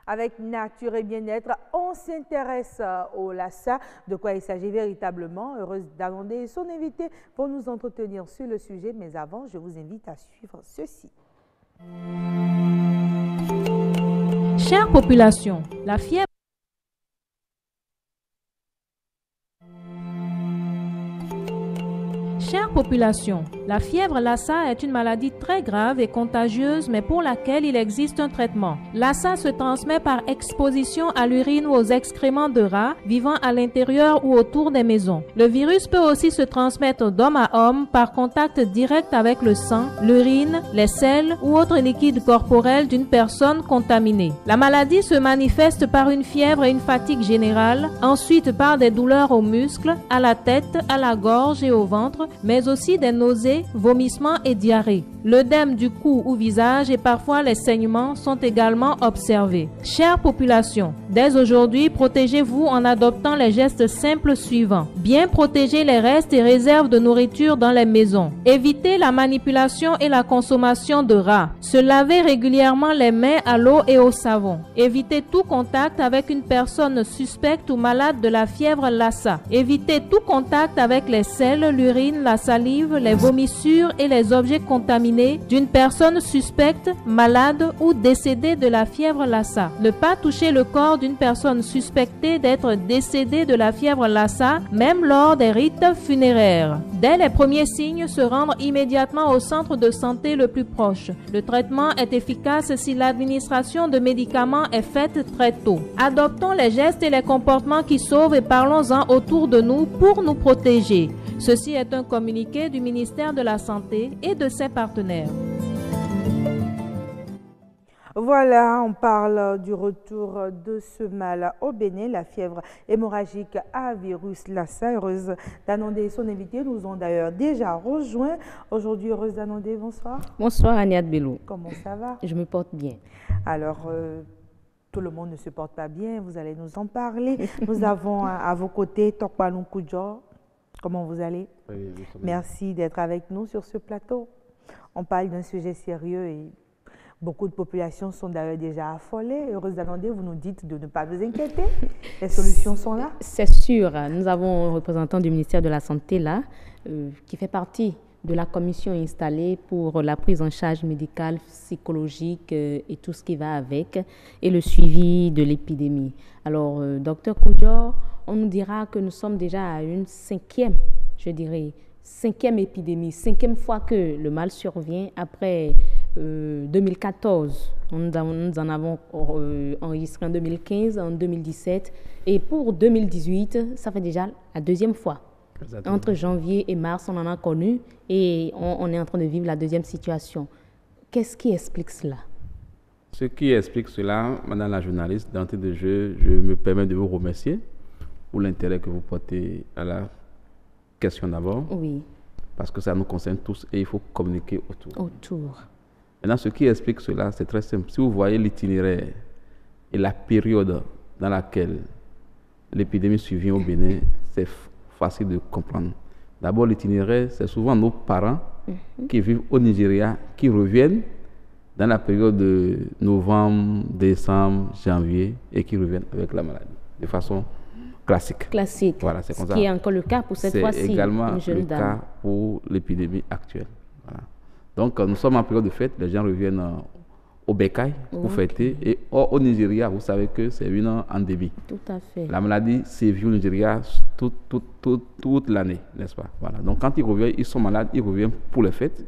Avec Nature et Bien-être, on s'intéresse au Lassa. De quoi il s'agit véritablement? Heureuse d'annoncer son invité pour nous entretenir sur le sujet. Mais avant, je vous invite à suivre ceci. Chère population, la fièvre Chère population, la fièvre Lassa est une maladie très grave et contagieuse, mais pour laquelle il existe un traitement. Lassa se transmet par exposition à l'urine ou aux excréments de rats vivant à l'intérieur ou autour des maisons. Le virus peut aussi se transmettre d'homme à homme par contact direct avec le sang, l'urine, les selles ou autres liquides corporels d'une personne contaminée. La maladie se manifeste par une fièvre et une fatigue générale, ensuite par des douleurs aux muscles, à la tête, à la gorge et au ventre, mais aussi des nausées, vomissements et diarrhées. L'œdème du cou ou visage et parfois les saignements sont également observés. Chère population, dès aujourd'hui, protégez-vous en adoptant les gestes simples suivants. Bien protéger les restes et réserves de nourriture dans les maisons. Éviter la manipulation et la consommation de rats. Se laver régulièrement les mains à l'eau et au savon. Éviter tout contact avec une personne suspecte ou malade de la fièvre Lassa. Éviter tout contact avec les selles, l'urine, la salive, les vomissures et les objets contaminés d'une personne suspecte, malade ou décédée de la fièvre Lassa. Ne pas toucher le corps d'une personne suspectée d'être décédée de la fièvre Lassa, même lors des rites funéraires. Dès les premiers signes, se rendre immédiatement au centre de santé le plus proche. Le traitement est efficace si l'administration de médicaments est faite très tôt. Adoptons les gestes et les comportements qui sauvent et parlons-en autour de nous pour nous protéger. Ceci est un communiqué du ministère de la Santé et de ses partenaires. Voilà, on parle du retour de ce mal au Bénin, la fièvre hémorragique à virus Lassa. Heureuse d'annoncer son invité, nous ont d'ailleurs déjà rejoint. Aujourd'hui, heureuse d'annoncer, bonsoir. Bonsoir Aniat Bello. Comment ça va? Je me porte bien. Alors, tout le monde ne se porte pas bien, vous allez nous en parler. Nous avons à vos côtés Tokpalon Koudjo. Comment vous allez? Oui, merci d'être avec nous sur ce plateau. On parle d'un sujet sérieux et beaucoup de populations sont d'ailleurs déjà affolées. Heureuse d'annoncer, vous nous dites de ne pas vous inquiéter. Les solutions sont là. C'est sûr. Nous avons un représentant du ministère de la Santé là, qui fait partie de la commission installée pour la prise en charge médicale, psychologique et tout ce qui va avec, et le suivi de l'épidémie. Alors, docteur Koudjo, on nous dira que nous sommes déjà à une cinquième épidémie, cinquième fois que le mal survient après 2014. Nous en avons enregistré en 2015, en 2017, et pour 2018, ça fait déjà la deuxième fois. Exactement. Entre janvier et mars, on en a connu et on est en train de vivre la deuxième situation. Qu'est-ce qui explique cela? Ce qui explique cela, madame la journaliste, d'entrée de jeu, je me permets de vous remercier pour l'intérêt que vous portez à la question d'abord. Oui. Parce que ça nous concerne tous et il faut communiquer autour. Maintenant, ce qui explique cela, c'est très simple. Si vous voyez l'itinéraire et la période dans laquelle l'épidémie survient au Bénin, c'est facile de comprendre. D'abord, l'itinéraire, c'est souvent nos parents qui vivent au Nigeria, qui reviennent dans la période de novembre, décembre, janvier et qui reviennent avec la maladie de façon classique. Voilà, c'est comme ça. Ce qui est encore le cas pour cette fois-ci. C'est également le cas pour l'épidémie actuelle. Voilà. Donc, nous sommes en période de fête, les gens reviennent au Bécaye pour fêter. Et au Nigeria, vous savez que c'est une endémie. Tout à fait. La maladie sévit au Nigeria toute l'année, n'est-ce pas? Voilà. Donc, quand ils reviennent, ils sont malades, ils reviennent pour les fêtes.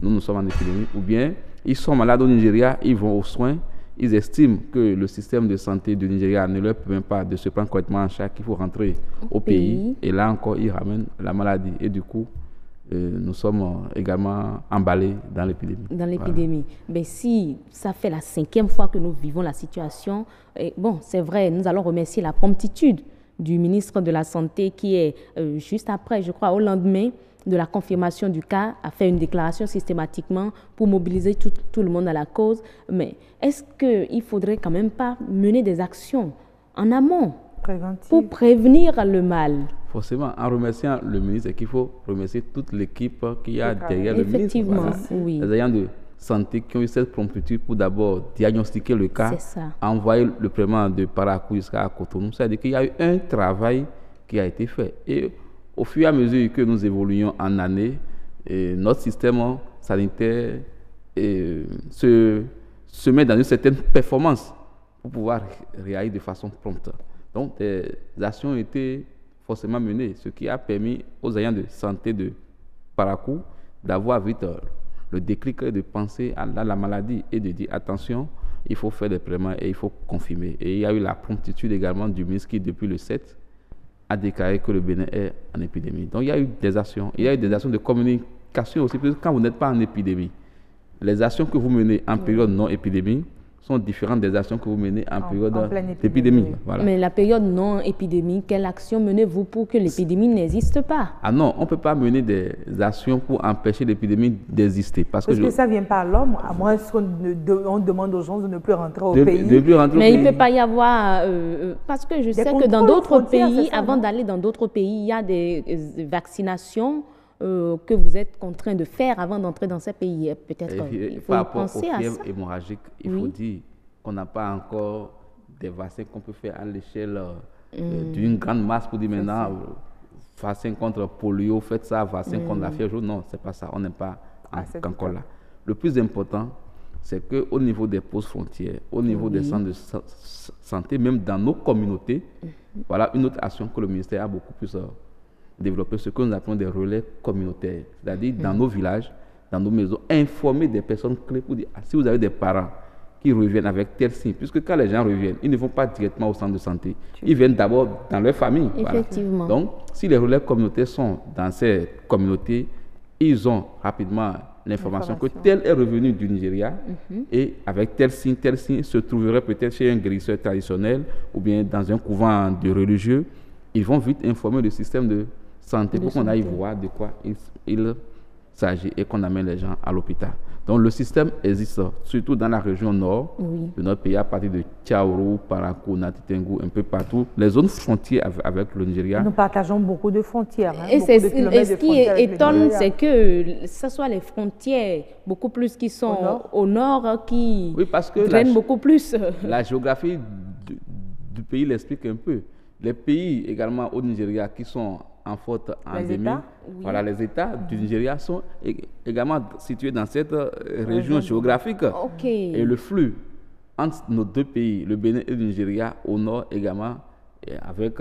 Nous sommes en épidémie. Ou bien, ils sont malades au Nigeria, ils vont aux soins. Ils estiment que le système de santé du Nigeria ne leur permet pas de se prendre correctement en charge, qu'il faut rentrer au pays. Et là encore, ils ramènent la maladie. Et du coup, nous sommes également emballés dans l'épidémie. Dans l'épidémie. Voilà. Mais si ça fait la cinquième fois que nous vivons la situation, bon, c'est vrai, nous allons remercier la promptitude du ministre de la Santé qui est juste après, je crois, au lendemain de la confirmation du cas, a fait une déclaration systématiquement pour mobiliser tout le monde à la cause. Mais est-ce qu'il ne faudrait quand même pas mener des actions en amont pour prévenir le mal? Forcément, en remerciant le ministre, il faut remercier toute l'équipe qui a derrière le ministre. Effectivement, oui. Les agents de santé qui ont eu cette promptitude pour d'abord diagnostiquer le cas, envoyer le prélèvement de Parakou jusqu'à Cotonou. C'est-à-dire qu'il y a eu un travail qui a été fait. Et au fur et à mesure que nous évoluons en année, notre système sanitaire se met dans une certaine performance pour pouvoir réagir de façon prompte. Donc, des actions ont été forcément menées, ce qui a permis aux agents de santé de Parakou d'avoir vite le déclic de penser à la maladie et de dire attention, il faut faire des prélèvements et il faut confirmer. Et il y a eu la promptitude également du ministre qui, depuis le 7, a déclaré que le Bénin est en épidémie. Donc, il y a eu des actions. Il y a eu des actions de communication aussi, parce que quand vous n'êtes pas en épidémie, les actions que vous menez en période non épidémie sont différentes des actions que vous menez en période d'épidémie. Voilà. Mais la période non épidémique, quelle action menez-vous pour que l'épidémie n'existe pas? Ah non, on ne peut pas mener des actions pour empêcher l'épidémie d'exister. Parce que ça ne vient pas à l'homme, à moins qu'on demande aux gens de ne plus rentrer au pays. Mais il ne peut pas y avoir... parce que je sais que dans d'autres pays, avant d'aller dans d'autres pays, il y a des vaccinations que vous êtes contraint de faire avant d'entrer dans ces pays. Peut-être il faut penser à ça. Par rapport aux fièvres hémorragiques, il faut dire qu'on n'a pas encore des vaccins qu'on peut faire à l'échelle d'une grande masse pour dire maintenant, vaccin contre polio, faites ça, vaccin contre la fièvre jaune. Non, c'est pas ça, on n'est pas encore là. Le plus important, c'est qu'au niveau des postes frontières, au niveau des centres de santé, même dans nos communautés, voilà une autre action que le ministère a beaucoup plus développer ce que nous appelons des relais communautaires, c'est-à-dire dans nos villages, dans nos maisons, informer des personnes clés pour dire si vous avez des parents qui reviennent avec tel signe, puisque quand les gens reviennent, ils ne vont pas directement au centre de santé, ils viennent d'abord dans leur famille. Effectivement. Voilà. Donc, si les relais communautaires sont dans ces communautés, ils ont rapidement l'information que tel est revenu du Nigeria et avec tel signe se trouverait peut-être chez un guérisseur traditionnel ou bien dans un couvent de religieux. Ils vont vite informer le système de santé pour qu'on aille voir de quoi il s'agit et qu'on amène les gens à l'hôpital. Donc le système existe surtout dans la région nord de notre pays, à partir de Tchaourou, Parakou, Natitengu, un peu partout. Les zones frontières avec le Nigeria. Nous partageons beaucoup de frontières. Et ce qui étonne, c'est que ce soit les frontières beaucoup plus qui sont au nord qui prennent beaucoup plus. La géographie du pays l'explique un peu. Les pays également au Nigeria qui sont en forte endémie, les États du Nigeria sont également situés dans cette région géographique. Et le flux entre nos deux pays, le Bénin et le Nigeria, au nord également, avec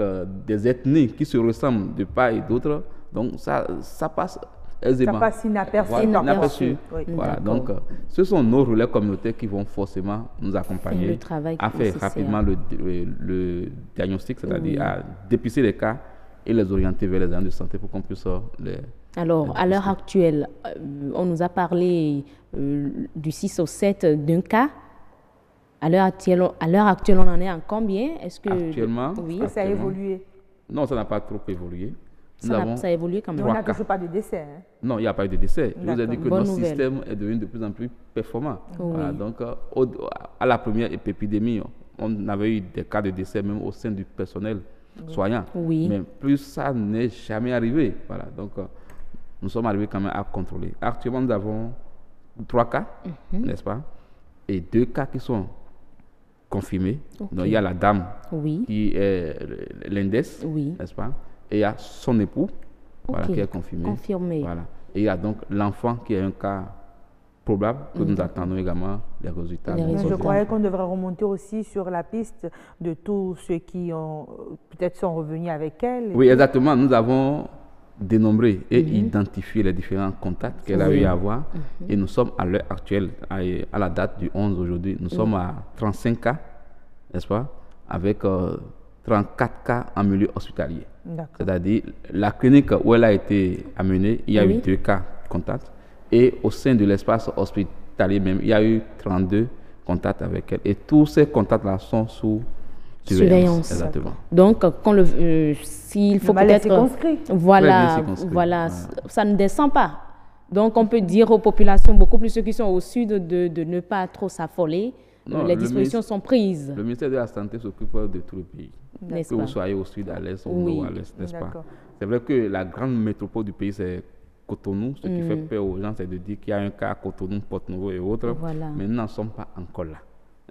des ethnies qui se ressemblent de part et d'autre, donc ça passe aisément. Ça passe inaperçu. Voilà, donc ce sont nos relais communautaires qui vont forcément nous accompagner à faire rapidement le diagnostic, c'est-à-dire à dépister les cas et les orienter vers les agents de santé pour qu'on puisse les... Alors, à l'heure actuelle, on nous a parlé du 6 au 7 d'un cas. À l'heure actuelle, on en est en combien? Actuellement, ça a évolué? Non, ça n'a pas trop évolué. Ça a évolué quand même. On n'a toujours pas de décès. Non, il n'y a pas eu de décès. Je vous ai dit que notre système est devenu de plus en plus performant. Voilà, donc, à la première épidémie, on avait eu des cas de décès même au sein du personnel soignant. Mais plus ça n'est jamais arrivé. Voilà, donc, nous sommes arrivés quand même à contrôler. Actuellement, nous avons 3 cas, n'est-ce pas? Et 2 cas qui sont confirmés. Donc, il y a la dame qui est l'Indes, n'est-ce pas? Et il y a son époux qui est confirmé. Voilà. Et il y a donc l'enfant qui est un cas probable que nous attendons également les résultats. Je croyais qu'on devrait remonter aussi sur la piste de tous ceux qui ont peut-être sont revenus avec elle. Oui, exactement. Nous avons dénombré et identifié les différents contacts qu'elle a eu à avoir. Et nous sommes à l'heure actuelle, à la date du 11 aujourd'hui, nous sommes à 35 cas, n'est-ce pas, avec 34 cas en milieu hospitalier. C'est-à-dire, la clinique où elle a été amenée, il y a eu 2 cas contacts. Et au sein de l'espace hospitalier même, il y a eu 32 contacts avec elle. Et tous ces contacts-là sont sous surveillance. Exactement. Donc, s'il faut peut-être... Voilà, ça ne descend pas. Donc, on peut dire aux populations, beaucoup plus ceux qui sont au sud, de ne pas trop s'affoler. Les dispositions sont prises. Le ministère de la Santé s'occupe de tout le pays. Que vous soyez au sud, à l'est, au nord, à l'est, n'est-ce pas? C'est vrai que la grande métropole du pays, c'est Cotonou. Ce qui fait peur aux gens, c'est de dire qu'il y a un cas à Cotonou, Porto-Novo et autres. Voilà. Mais nous n'en sommes pas encore là.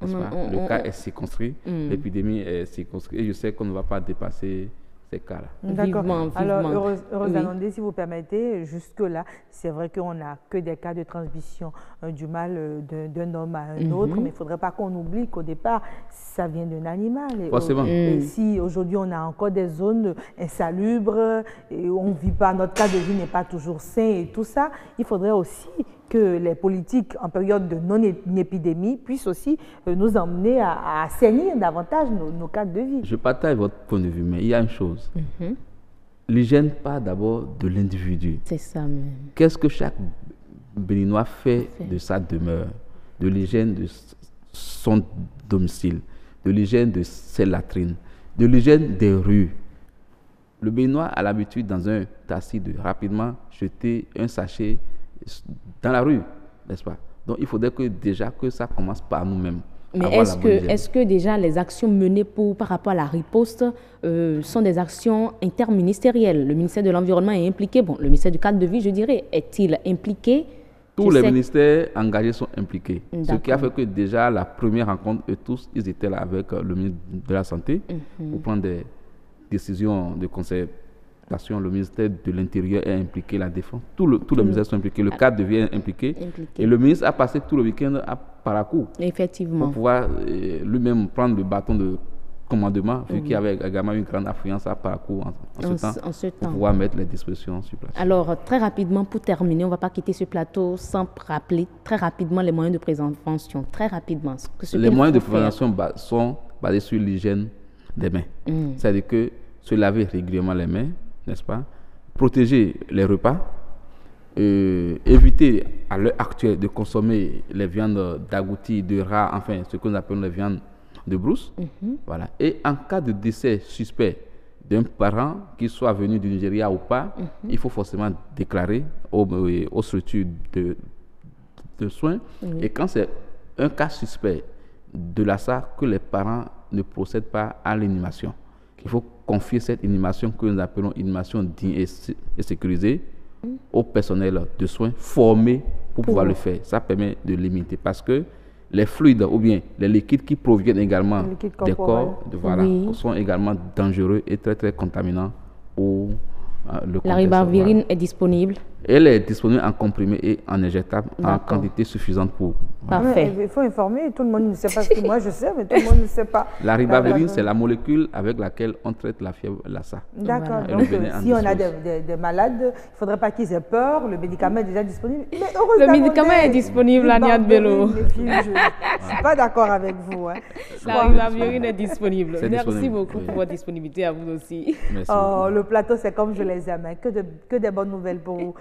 Le cas est circonscrit, l'épidémie est circonscrite. Et je sais qu'on ne va pas dépasser ces cas-là. D'accord. Vivement. Alors, heureuse Anondé, si vous permettez, jusque-là, c'est vrai qu'on n'a que des cas de transmission du mal d'un homme à un autre, mais il ne faudrait pas qu'on oublie qu'au départ, ça vient d'un animal. Forcément. Et si aujourd'hui, on a encore des zones insalubres, et on ne vit pas, notre cadre de vie n'est pas toujours sain et tout ça, il faudrait aussi que les politiques, en période de non-épidémie, puissent aussi nous emmener à assainir davantage nos cadres de vie. Je partage votre point de vue, mais il y a une chose. L'hygiène part d'abord de l'individu. C'est ça même. Qu'est-ce que chaque Béninois fait de sa demeure, de l'hygiène de son domicile, de l'hygiène de ses latrines, de l'hygiène des rues? Le Béninois a l'habitude, dans un taxi, de rapidement jeter un sachet dans la rue, n'est-ce pas? Donc, il faudrait déjà que ça commence par nous-mêmes. Mais est-ce que déjà les actions menées par rapport à la riposte sont des actions interministérielles? Le ministère de l'Environnement est impliqué. Bon, le ministère du cadre de vie, je dirais, est-il impliqué? Tous les ministères engagés sont impliqués. Ce qui a fait que déjà la première rencontre, eux tous, ils étaient là avec le ministre de la Santé pour prendre des décisions de concertation. Le ministère de l'Intérieur est impliqué, la Défense, tous les ministères sont impliqués, le cadre de vie est impliqué. Et le ministre a passé tout le week-end à Parakou. Effectivement. Pour pouvoir lui-même prendre le bâton de commandement, vu qu'il y avait également une grande affluence à Parakou en ce temps, pour pouvoir mettre les dispositions sur place. Alors, très rapidement, pour terminer, on ne va pas quitter ce plateau sans rappeler très rapidement les moyens de prévention. Très rapidement. Les moyens de prévention sont basés sur l'hygiène des mains. C'est-à-dire que se laver régulièrement les mains, n'est-ce pas? Protéger les repas, éviter à l'heure actuelle de consommer les viandes d'agouti, de rat, enfin ce que nous appelons les viandes de brousse. Voilà. Et en cas de décès suspect d'un parent, qu'il soit venu du Nigeria ou pas, il faut forcément déclarer aux structures de soins. Et quand c'est un cas suspect de l'ASA, que les parents ne procèdent pas à l'inhumation. Il faut confier cette inhumation que nous appelons inhumation digne et sécurisée au personnel de soins formé pour pouvoir le faire. Ça permet de limiter parce que les fluides ou bien les liquides qui proviennent également des corps sont également dangereux et très très contaminants pour le contexte. La ribavirine est disponible? Elle est disponible en comprimé et en injectable en quantité suffisante pour... Parfait. Il faut informer, tout le monde ne sait pas ce que moi je sais, mais tout le monde ne sait pas. La ribavirine, c'est la molécule avec laquelle on traite la fièvre Lassa. D'accord. Donc, si on a des malades, il ne faudrait pas qu'ils aient peur. Le médicament est déjà disponible. Mais le médicament est disponible, Aniad Bello. Je ne suis pas d'accord avec vous. La ribavirine est disponible. Merci beaucoup pour votre disponibilité à vous aussi. Merci le plateau, c'est comme je les aime. Que des bonnes nouvelles pour vous.